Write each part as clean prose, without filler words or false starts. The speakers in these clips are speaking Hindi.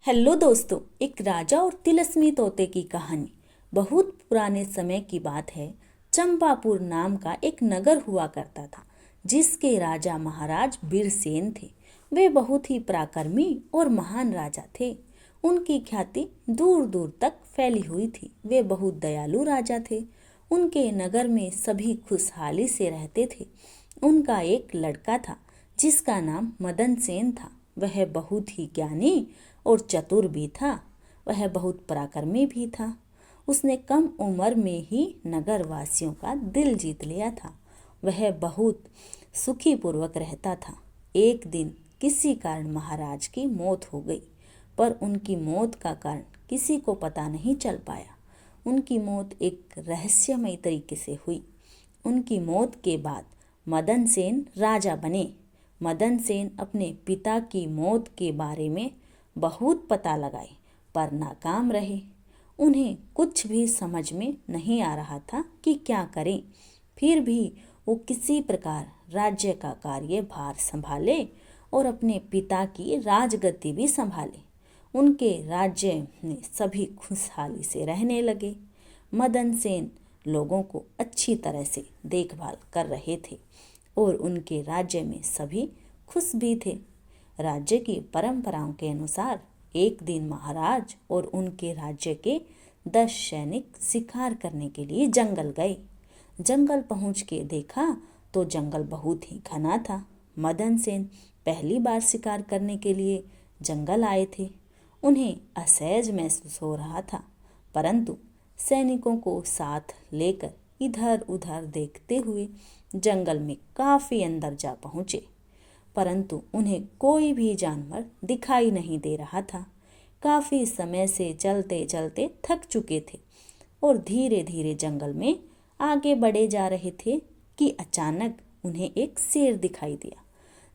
हेलो दोस्तों, एक राजा और तिलस्मी तोते की कहानी। बहुत पुराने समय की बात है। चंपापुर नाम का एक नगर हुआ करता था, जिसके राजा महाराज बीरसेन थे। वे बहुत ही पराक्रमी और महान राजा थे। उनकी ख्याति दूर दूर तक फैली हुई थी। वे बहुत दयालु राजा थे। उनके नगर में सभी खुशहाली से रहते थे। उनका एक लड़का था, जिसका नाम मदन सेन था। वह बहुत ही ज्ञानी और चतुर भी था। वह बहुत पराक्रमी भी था। उसने कम उम्र में ही नगर वासियों का दिल जीत लिया था। वह बहुत सुखी पूर्वक रहता था। एक दिन किसी कारण महाराज की मौत हो गई, पर उनकी मौत का कारण किसी को पता नहीं चल पाया। उनकी मौत एक रहस्यमय तरीके से हुई। उनकी मौत के बाद मदन सेन राजा बने। मदन सेन अपने पिता की मौत के बारे में बहुत पता लगाए, पर नाकाम रहे। उन्हें कुछ भी समझ में नहीं आ रहा था कि क्या करें। फिर भी वो किसी प्रकार राज्य का कार्यभार संभाले और अपने पिता की राजगद्दी भी संभाले। उनके राज्य में सभी खुशहाली से रहने लगे। मदन सेन लोगों को अच्छी तरह से देखभाल कर रहे थे और उनके राज्य में सभी खुश भी थे। राज्य की परंपराओं के अनुसार एक दिन महाराज और उनके राज्य के 10 सैनिक शिकार करने के लिए जंगल गए। जंगल पहुंच के देखा तो जंगल बहुत ही घना था। मदन सेन पहली बार शिकार करने के लिए जंगल आए थे। उन्हें असहज महसूस हो रहा था, परंतु सैनिकों को साथ लेकर इधर उधर देखते हुए जंगल में काफी अंदर जा पहुंचे, परंतु उन्हें कोई भी जानवर दिखाई नहीं दे रहा था। काफी समय से चलते चलते थक चुके थे और धीरे धीरे जंगल में आगे बढ़े जा रहे थे कि अचानक उन्हें एक शेर दिखाई दिया,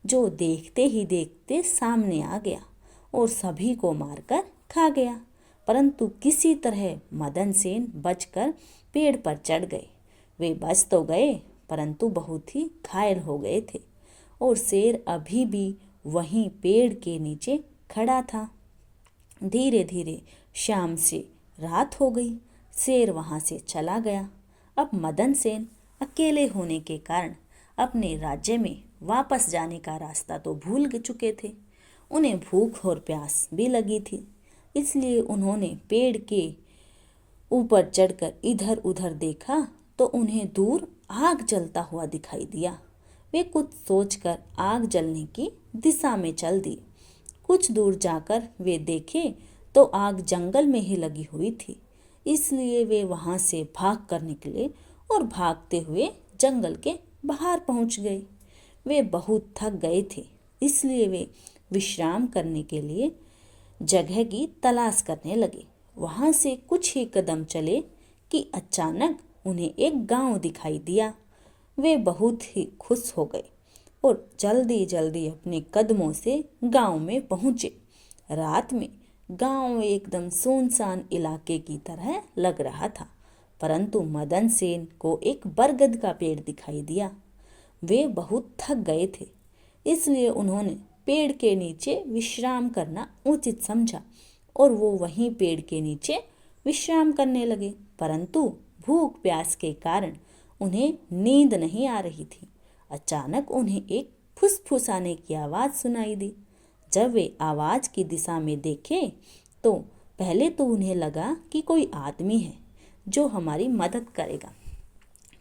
जो देखते ही देखते सामने आ गया और सभी को मारकर खा गया। परंतु किसी तरह मदन सेन बचकर पेड़ पर चढ़ गए। वे बच तो गए, परंतु बहुत ही घायल हो गए थे और शेर अभी भी वहीं पेड़ के नीचे खड़ा था। धीरे धीरे शाम से रात हो गई। शेर वहां से चला गया। अब मदन सेन अकेले होने के कारण अपने राज्य में वापस जाने का रास्ता तो भूल चुके थे। उन्हें भूख और प्यास भी लगी थी, इसलिए उन्होंने पेड़ के ऊपर चढ़कर इधर उधर देखा तो उन्हें दूर आग जलता हुआ दिखाई दिया। वे कुछ सोचकर आग जलने की दिशा में चल दिए। कुछ दूर जाकर वे देखे तो आग जंगल में ही लगी हुई थी, इसलिए वे वहां से भाग कर निकले और भागते हुए जंगल के बाहर पहुंच गए। वे बहुत थक गए थे, इसलिए वे विश्राम करने के लिए जगह की तलाश करने लगे। वहां से कुछ ही कदम चले कि अचानक उन्हें एक गांव दिखाई दिया। वे बहुत ही खुश हो गए और जल्दी जल्दी अपने कदमों से गांव में पहुंचे। रात में गांव एकदम सुनसान इलाके की तरह लग रहा था, परंतु मदन सेन को एक बरगद का पेड़ दिखाई दिया। वे बहुत थक गए थे, इसलिए उन्होंने पेड़ के नीचे विश्राम करना उचित समझा और वो वहीं पेड़ के नीचे विश्राम करने लगे। परंतु भूख प्यास के कारण उन्हें नींद नहीं आ रही थी। अचानक उन्हें एक फुसफुसाने की आवाज़ सुनाई दी। जब वे आवाज़ की दिशा में देखे तो पहले तो उन्हें लगा कि कोई आदमी है जो हमारी मदद करेगा।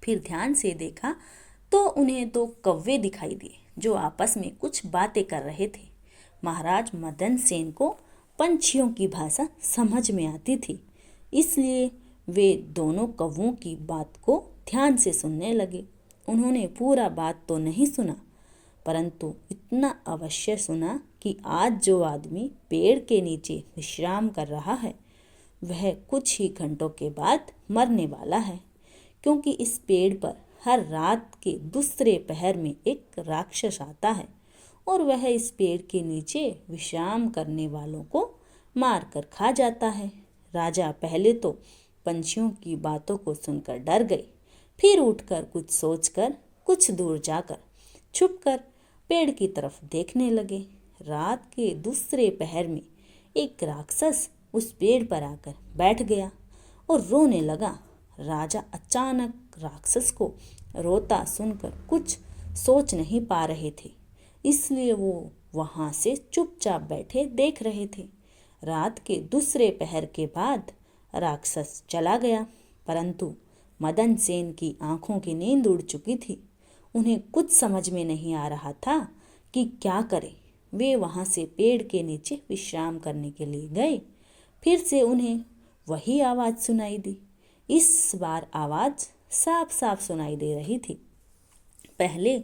फिर ध्यान से देखा तो उन्हें 2 कौवे दिखाई दिए जो आपस में कुछ बातें कर रहे थे। महाराज मदन सेन को पंछियों की भाषा समझ में आती थी, इसलिए वे दोनों कौवों की बात को ध्यान से सुनने लगे। उन्होंने पूरा बात तो नहीं सुना, परंतु इतना अवश्य सुना कि आज जो आदमी पेड़ के नीचे विश्राम कर रहा है, वह कुछ ही घंटों के बाद मरने वाला है, क्योंकि इस पेड़ पर हर रात के दूसरे पहर में एक राक्षस आता है और वह इस पेड़ के नीचे विश्राम करने वालों को मार कर खा जाता है। राजा पहले तो पंछियों की बातों को सुनकर डर गए, फिर उठकर कुछ सोचकर कुछ दूर जाकर छुपकर पेड़ की तरफ देखने लगे। रात के दूसरे पहर में एक राक्षस उस पेड़ पर आकर बैठ गया और रोने लगा। राजा अचानक राक्षस को रोता सुनकर कुछ सोच नहीं पा रहे थे, इसलिए वो वहां से चुपचाप बैठे देख रहे थे। रात के दूसरे पहर के बाद राक्षस चला गया, परंतु मदन सेन की आंखों की नींद उड़ चुकी थी। उन्हें कुछ समझ में नहीं आ रहा था कि क्या करें। वे वहां से पेड़ के नीचे विश्राम करने के लिए गए। फिर से उन्हें वही आवाज सुनाई दी। इस बार आवाज साफ साफ सुनाई दे रही थी। पहले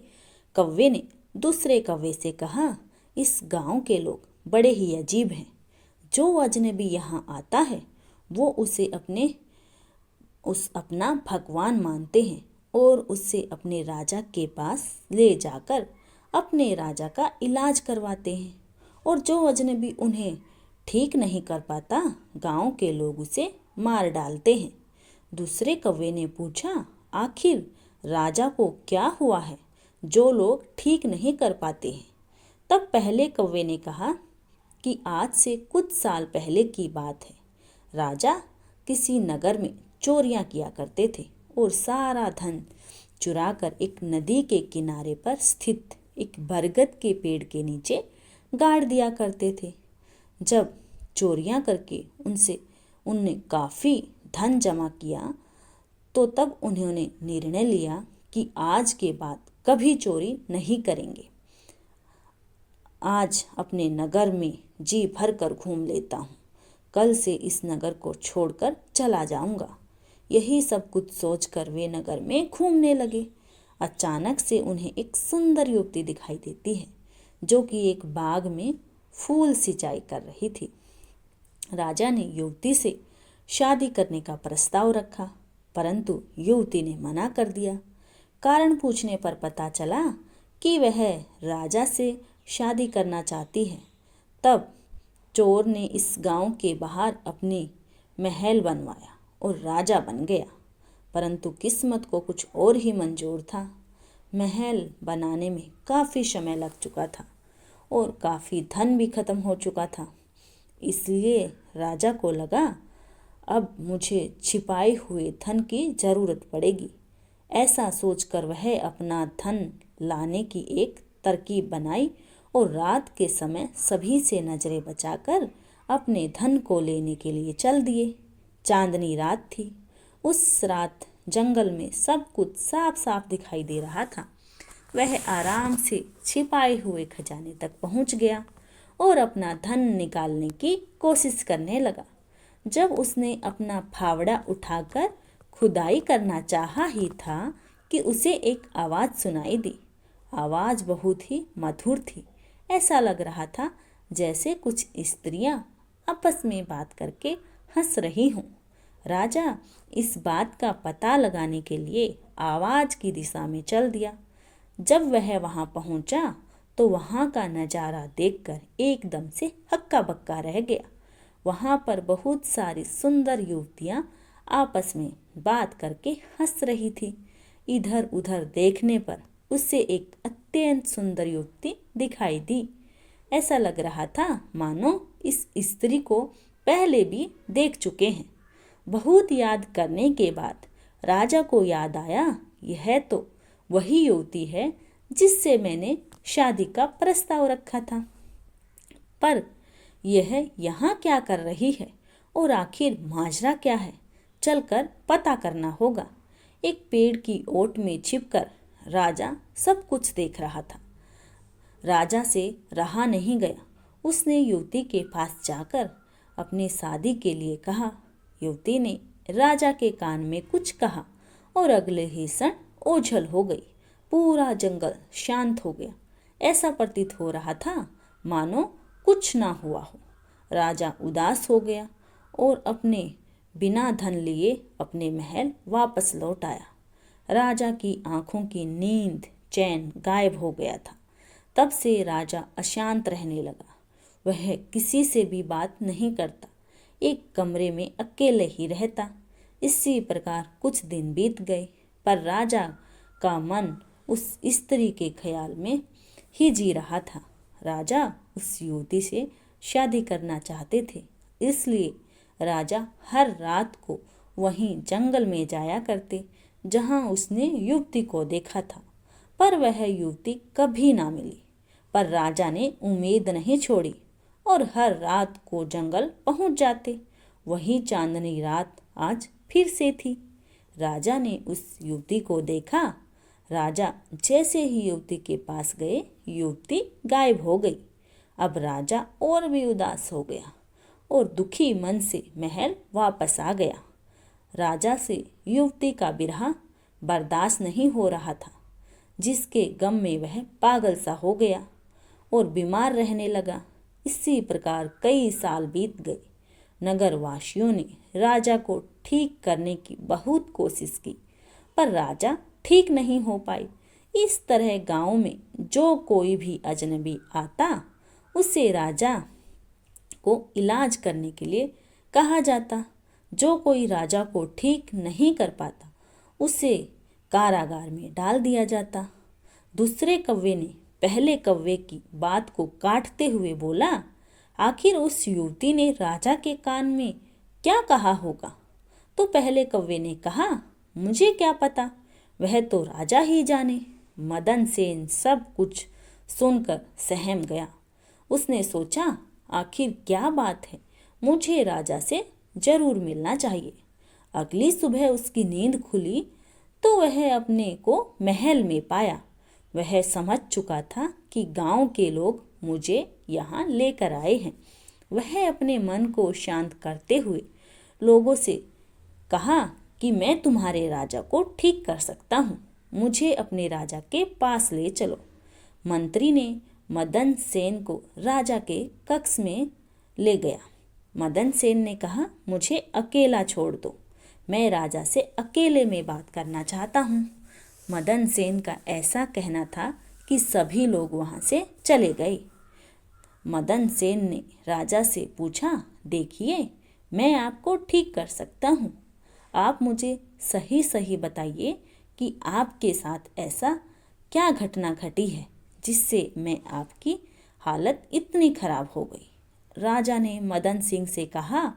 कौवे ने दूसरे कौवे से कहा, इस गांव के लोग बड़े ही अजीब हैं। जो अजनबी यहाँ आता है वो उसे अपना भगवान मानते हैं और उससे अपने राजा के पास ले जाकर अपने राजा का इलाज करवाते हैं, और जो अजनबी उन्हें ठीक नहीं कर पाता गांव के लोग उसे मार डालते हैं। दूसरे कौवे ने पूछा, आखिर राजा को क्या हुआ है जो लोग ठीक नहीं कर पाते हैं? तब पहले कौवे ने कहा कि आज से कुछ साल पहले की बात है। राजा किसी नगर में चोरियां किया करते थे और सारा धन चुराकर एक नदी के किनारे पर स्थित एक बरगद के पेड़ के नीचे गाड़ दिया करते थे। जब चोरियां करके उनने काफ़ी धन जमा किया तो तब उन्होंने निर्णय लिया कि आज के बाद कभी चोरी नहीं करेंगे। आज अपने नगर में जी भर कर घूम लेता हूँ, कल से इस नगर को छोड़कर चला जाऊंगा। यही सब कुछ सोचकर वे नगर में घूमने लगे। अचानक से उन्हें एक सुंदर युवती दिखाई देती है जो कि एक बाग में फूल सिंचाई कर रही थी। राजा ने युवती से शादी करने का प्रस्ताव रखा, परंतु युवती ने मना कर दिया। कारण पूछने पर पता चला कि वह राजा से शादी करना चाहती है। तब चोर ने इस गांव के बाहर अपनी महल बनवाया और राजा बन गया, परंतु किस्मत को कुछ और ही मंजूर था। महल बनाने में काफ़ी समय लग चुका था और काफ़ी धन भी खत्म हो चुका था। इसलिए राजा को लगा अब मुझे छिपाए हुए धन की ज़रूरत पड़ेगी। ऐसा सोचकर वह अपना धन लाने की एक तरकीब बनाई और रात के समय सभी से नजरें बचाकर अपने धन को लेने के लिए चल दिए। चांदनी रात थी। उस रात जंगल में सब कुछ साफ साफ दिखाई दे रहा था। वह आराम से छिपाए हुए खजाने तक पहुंच गया और अपना धन निकालने की कोशिश करने लगा। जब उसने अपना फावड़ा उठाकर खुदाई करना चाहा ही था कि उसे एक आवाज़ सुनाई दी। आवाज़ बहुत ही मधुर थी। ऐसा लग रहा था जैसे कुछ स्त्रियां आपस में बात करके हंस रही हों। राजा इस बात का पता लगाने के लिए आवाज़ की दिशा में चल दिया। जब वह वहां पहुंचा तो वहां का नज़ारा देखकर एकदम से हक्का बक्का रह गया। वहां पर बहुत सारी सुंदर युवतियां आपस में बात करके हंस रही थी। इधर उधर देखने पर उससे एक अत्यंत सुंदर युवती दिखाई दी। ऐसा लग रहा था मानो इस स्त्री को पहले भी देख चुके हैं। बहुत याद करने के बाद राजा को याद आया, यह तो वही युवती है जिससे मैंने शादी का प्रस्ताव रखा था। पर यह यहाँ क्या कर रही है और आखिर माजरा क्या है? चलकर पता करना होगा। एक पेड़ की ओट में छिपकर राजा सब कुछ देख रहा था। राजा से रहा नहीं गया। उसने युवती के पास जाकर अपनी शादी के लिए कहा। युवती ने राजा के कान में कुछ कहा और अगले ही क्षण ओझल हो गई। पूरा जंगल शांत हो गया। ऐसा प्रतीत हो रहा था मानो कुछ ना हुआ हो। राजा उदास हो गया और अपने बिना धन लिए अपने महल वापस लौट आया। राजा की आंखों की नींद चैन गायब हो गया था। तब से राजा अशांत रहने लगा। वह किसी से भी बात नहीं करता, एक कमरे में अकेले ही रहता। इसी प्रकार कुछ दिन बीत गए, पर राजा का मन उस स्त्री के ख्याल में ही जी रहा था। राजा उस युवती से शादी करना चाहते थे। इसलिए राजा हर रात को वहीं जंगल में जाया करते जहां उसने युवती को देखा था, पर वह युवती कभी ना मिली। पर राजा ने उम्मीद नहीं छोड़ी और हर रात को जंगल पहुंच जाते। वही चांदनी रात आज फिर से थी। राजा ने उस युवती को देखा। राजा जैसे ही युवती के पास गए, युवती गायब हो गई। अब राजा और भी उदास हो गया और दुखी मन से महल वापस आ गया। राजा से युवती का बिरहा बर्दाश्त नहीं हो रहा था, जिसके गम में वह पागल सा हो गया और बीमार रहने लगा। इसी प्रकार कई साल बीत गए। नगरवासियों ने राजा को ठीक करने की बहुत कोशिश की, पर राजा ठीक नहीं हो पाई। इस तरह गांव में जो कोई भी अजनबी आता, उसे राजा को इलाज करने के लिए कहा जाता। जो कोई राजा को ठीक नहीं कर पाता, उसे कारागार में डाल दिया जाता। दूसरे कौवे ने पहले कौवे की बात को काटते हुए बोला, आखिर उस युवती ने राजा के कान में क्या कहा होगा? तो पहले कौवे ने कहा, मुझे क्या पता, वह तो राजा ही जाने। मदन सेन सब कुछ सुनकर सहम गया। उसने सोचा, आखिर क्या बात है, मुझे राजा से जरूर मिलना चाहिए। अगली सुबह उसकी नींद खुली तो वह अपने को महल में पाया। वह समझ चुका था कि गांव के लोग मुझे यहाँ लेकर आए हैं। वह अपने मन को शांत करते हुए लोगों से कहा कि मैं तुम्हारे राजा को ठीक कर सकता हूँ, मुझे अपने राजा के पास ले चलो। मंत्री ने मदन सेन को राजा के कक्ष में ले गया। मदन सेन ने कहा, मुझे अकेला छोड़ दो, मैं राजा से अकेले में बात करना चाहता हूँ। मदन सेन का ऐसा कहना था कि सभी लोग वहाँ से चले गए। मदन सेन ने राजा से पूछा, देखिए, मैं आपको ठीक कर सकता हूँ, आप मुझे सही सही बताइए कि आपके साथ ऐसा क्या घटना घटी है जिससे मैं आपकी हालत इतनी खराब हो गई। राजा ने मदन सिंह से कहा,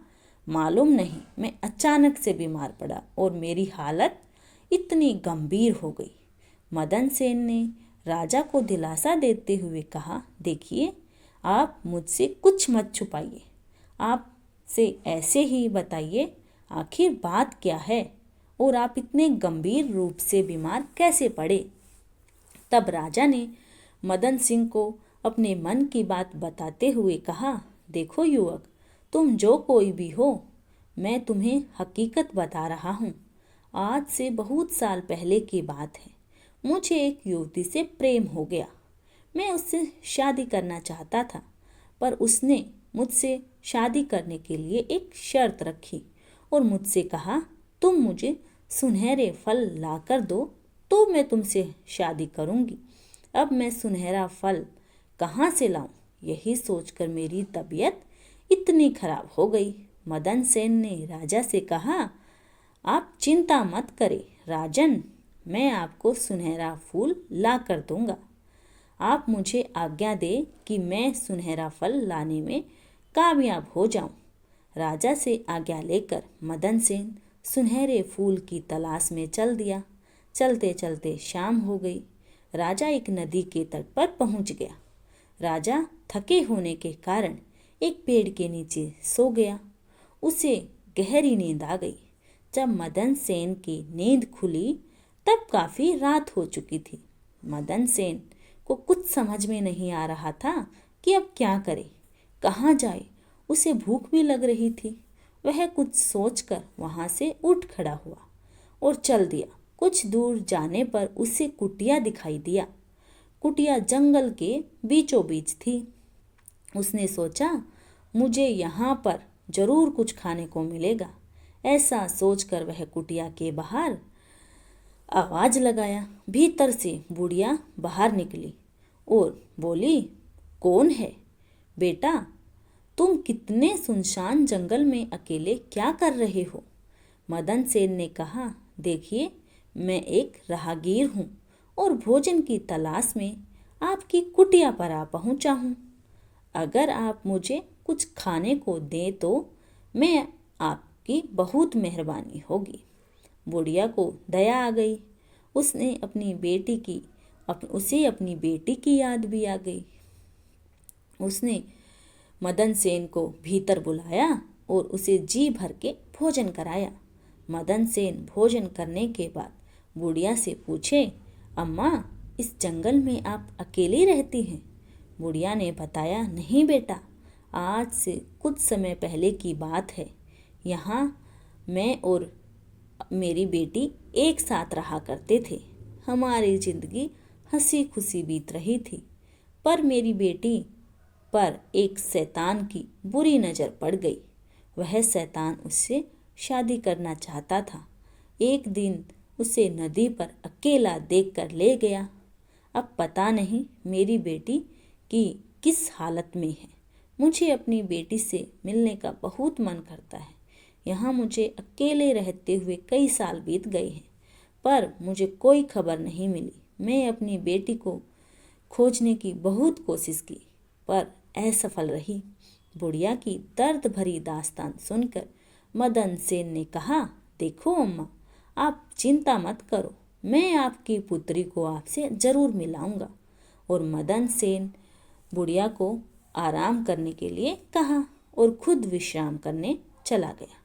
मालूम नहीं, मैं अचानक से बीमार पड़ा और मेरी हालत इतनी गंभीर हो गई। मदन सेन ने राजा को दिलासा देते हुए कहा, देखिए, आप मुझसे कुछ मत छुपाइए, आप से ऐसे ही बताइए आखिर बात क्या है और आप इतने गंभीर रूप से बीमार कैसे पड़े। तब राजा ने मदन सिंह को अपने मन की बात बताते हुए कहा, देखो युवक, तुम जो कोई भी हो, मैं तुम्हें हकीकत बता रहा हूँ। आज से बहुत साल पहले की बात है। मुझे एक युवती से प्रेम हो गया। मैं उससे शादी करना चाहता था, पर उसने मुझसे शादी करने के लिए एक शर्त रखी और मुझसे कहा, तुम मुझे सुनहरे फल ला कर दो तो मैं तुमसे शादी करूँगी। अब मैं सुनहरा फल कहाँ से लाऊं? यही सोचकर मेरी तबीयत इतनी खराब हो गई। मदन सेन ने राजा से कहा, आप चिंता मत करें राजन, मैं आपको सुनहरा फूल ला कर दूंगा। आप मुझे आज्ञा दे कि मैं सुनहरा फल लाने में कामयाब हो जाऊं। राजा से आज्ञा लेकर मदन सेन सुनहरे फूल की तलाश में चल दिया। चलते चलते शाम हो गई। राजा एक नदी के तट पर पहुंच गया। राजा थके होने के कारण एक पेड़ के नीचे सो गया। उसे गहरी नींद आ गई। जब मदन सेन की नींद खुली तब काफी रात हो चुकी थी। मदन सेन को कुछ समझ में नहीं आ रहा था कि अब क्या करे, कहाँ जाए। उसे भूख भी लग रही थी। वह कुछ सोचकर वहां से उठ खड़ा हुआ और चल दिया। कुछ दूर जाने पर उसे कुटिया दिखाई दिया। कुटिया जंगल के बीचों बीच थी। उसने सोचा, मुझे यहाँ पर जरूर कुछ खाने को मिलेगा। ऐसा सोचकर वह कुटिया के बाहर आवाज लगाया। भीतर से बुढ़िया बाहर निकली और बोली, कौन है बेटा? तुम कितने सुनसान जंगल में अकेले क्या कर रहे हो? मदन सेन ने कहा, देखिए, मैं एक राहगीर हूँ और भोजन की तलाश में आपकी कुटिया पर आ पहुँचा हूँ। अगर आप मुझे कुछ खाने को दें तो मैं आपकी बहुत मेहरबानी होगी। बुढ़िया को दया आ गई। उसे अपनी बेटी की याद भी आ गई। उसने मदन सेन को भीतर बुलाया और उसे जी भर के भोजन कराया। मदन सेन भोजन करने के बाद बुढ़िया से पूछे, अम्मा, इस जंगल में आप अकेली रहती हैं? बुढ़िया ने बताया, नहीं बेटा, आज से कुछ समय पहले की बात है। यहाँ मैं और मेरी बेटी एक साथ रहा करते थे। हमारी जिंदगी हंसी खुशी बीत रही थी, पर मेरी बेटी पर एक शैतान की बुरी नज़र पड़ गई। वह शैतान उससे शादी करना चाहता था। एक दिन उसे नदी पर अकेला देखकर ले गया। अब पता नहीं मेरी बेटी की किस हालत में है। मुझे अपनी बेटी से मिलने का बहुत मन करता है। यहाँ मुझे अकेले रहते हुए कई साल बीत गए हैं, पर मुझे कोई खबर नहीं मिली। मैं अपनी बेटी को खोजने की बहुत कोशिश की, पर असफल रही। बुढ़िया की दर्द भरी दास्तान सुनकर मदन सेन ने कहा, देखो अम्मा, आप चिंता मत करो, मैं आपकी पुत्री को आपसे जरूर मिलाऊंगा। और मदन सेन बुढ़िया को आराम करने के लिए कहा और खुद विश्राम करने चला गया।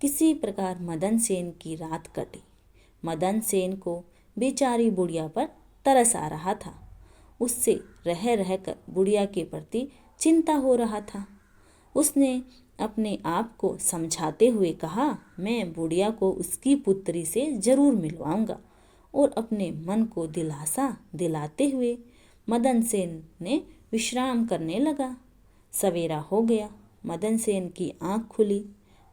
किसी प्रकार मदन सेन की रात कटी। मदन सेन को बेचारी बुढ़िया पर तरस आ रहा था। उससे रह रहकर बुढ़िया के प्रति चिंता हो रहा था। उसने अपने आप को समझाते हुए कहा, मैं बुढ़िया को उसकी पुत्री से जरूर मिलवाऊंगा। और अपने मन को दिलासा दिलाते हुए मदन सेन ने विश्राम करने लगा। सवेरा हो गया। मदन सेन की आंख खुली।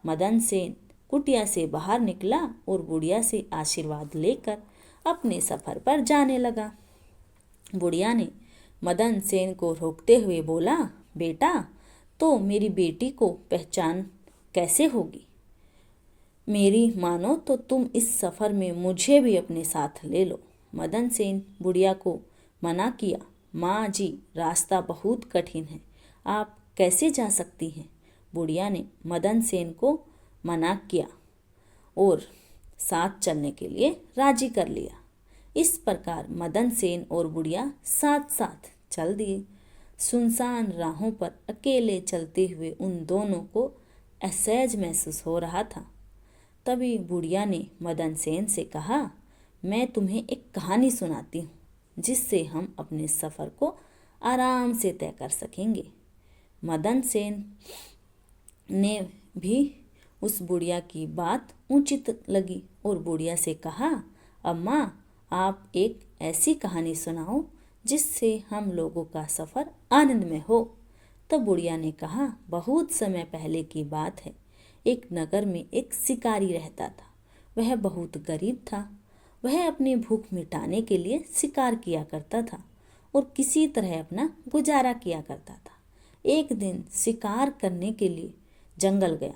मदन सेन कुटिया से बाहर निकला और बुढ़िया से आशीर्वाद लेकर अपने सफर पर जाने लगा। बुढ़िया ने मदन सेन को रोकते हुए बोला, बेटा, तो मेरी बेटी को पहचान कैसे होगी? मेरी मानो तो तुम इस सफ़र में मुझे भी अपने साथ ले लो। मदन सेन बुढ़िया को मना किया, माँ जी, रास्ता बहुत कठिन है, आप कैसे जा सकती हैं? बुढ़िया ने मदन सेन को मना किया और साथ चलने के लिए राजी कर लिया। इस प्रकार मदन सेन और बुढ़िया साथ साथ चल दिए। सुनसान राहों पर अकेले चलते हुए उन दोनों को असहज महसूस हो रहा था। तभी बुढ़िया ने मदन सेन से कहा, मैं तुम्हें एक कहानी सुनाती हूँ, जिससे हम अपने सफ़र को आराम से तय कर सकेंगे। मदन सेन ने भी उस बुढ़िया की बात उचित लगी और बुढ़िया से कहा, अम्मा, आप एक ऐसी कहानी सुनाओ जिससे हम लोगों का सफ़र आनंदमय हो। तब बुढ़िया ने कहा, बहुत समय पहले की बात है। एक नगर में एक शिकारी रहता था। वह बहुत गरीब था। वह अपनी भूख मिटाने के लिए शिकार किया करता था और किसी तरह अपना गुजारा किया करता था। एक दिन शिकार करने के लिए जंगल गया,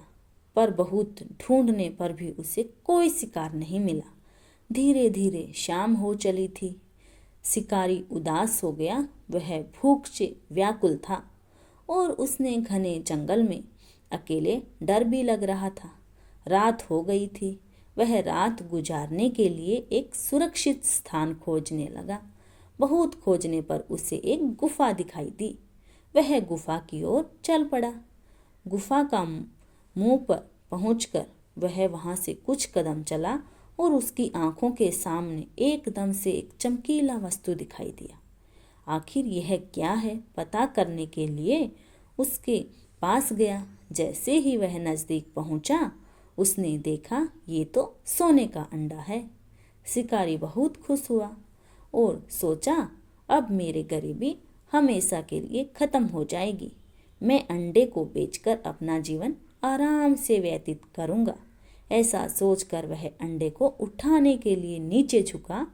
पर बहुत ढूंढने पर भी उसे कोई शिकार नहीं मिला। धीरे धीरे शाम हो चली थी। शिकारी उदास हो गया। वह भूख से व्याकुल था और उसने घने जंगल में अकेले डर भी लग रहा था। रात हो गई थी। वह रात गुजारने के लिए एक सुरक्षित स्थान खोजने लगा। बहुत खोजने पर उसे एक गुफा दिखाई दी। वह गुफा की ओर चल पड़ा। गुफा का मुंह पर पहुंचकर वह वहां से कुछ कदम चला और उसकी आंखों के सामने एकदम से एक चमकीला वस्तु दिखाई दिया। आखिर यह क्या है, पता करने के लिए उसके पास गया। जैसे ही वह नज़दीक पहुंचा, उसने देखा ये तो सोने का अंडा है। शिकारी बहुत खुश हुआ और सोचा, अब मेरी गरीबी हमेशा के लिए ख़त्म हो जाएगी। मैं अंडे को बेचकर अपना जीवन आराम से व्यतीत करूँगा। ऐसा सोचकर वह अंडे को उठाने के लिए नीचे झुका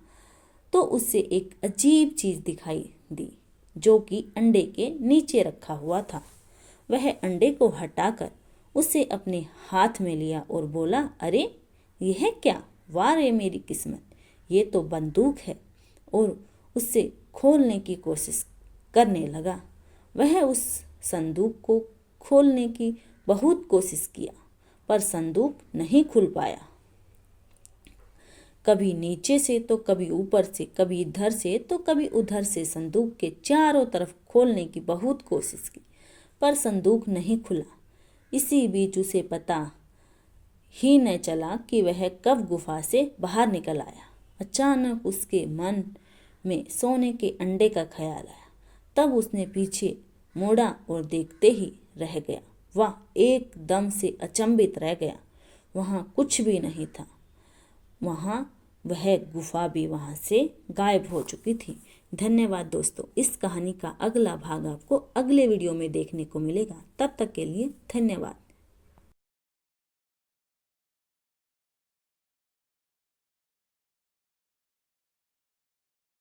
तो उसे एक अजीब चीज़ दिखाई दी, जो कि अंडे के नीचे रखा हुआ था। वह अंडे को हटाकर उसे अपने हाथ में लिया और बोला, अरे यह क्या? वाह रे मेरी किस्मत, ये तो बंदूक है। और उससे खोलने की कोशिश करने लगा। वह उस संदूक को खोलने की बहुत कोशिश किया, पर संदूक नहीं खुल पाया। कभी नीचे से तो कभी ऊपर से, कभी इधर से तो कभी उधर से संदूक के चारों तरफ खोलने की बहुत कोशिश की, पर संदूक नहीं खुला। इसी बीच उसे पता ही न चला कि वह कब गुफा से बाहर निकल आया। अचानक उसके मन में सोने के अंडे का ख्याल आया। तब उसने पीछे मुड़ा और देखते ही रह गया। वह एकदम से अचंभित रह गया। वहाँ कुछ भी नहीं था। वह गुफा भी वहाँ से गायब हो चुकी थी। धन्यवाद दोस्तों। इस कहानी का अगला भाग आपको अगले वीडियो में देखने को मिलेगा। तब तक के लिए धन्यवाद।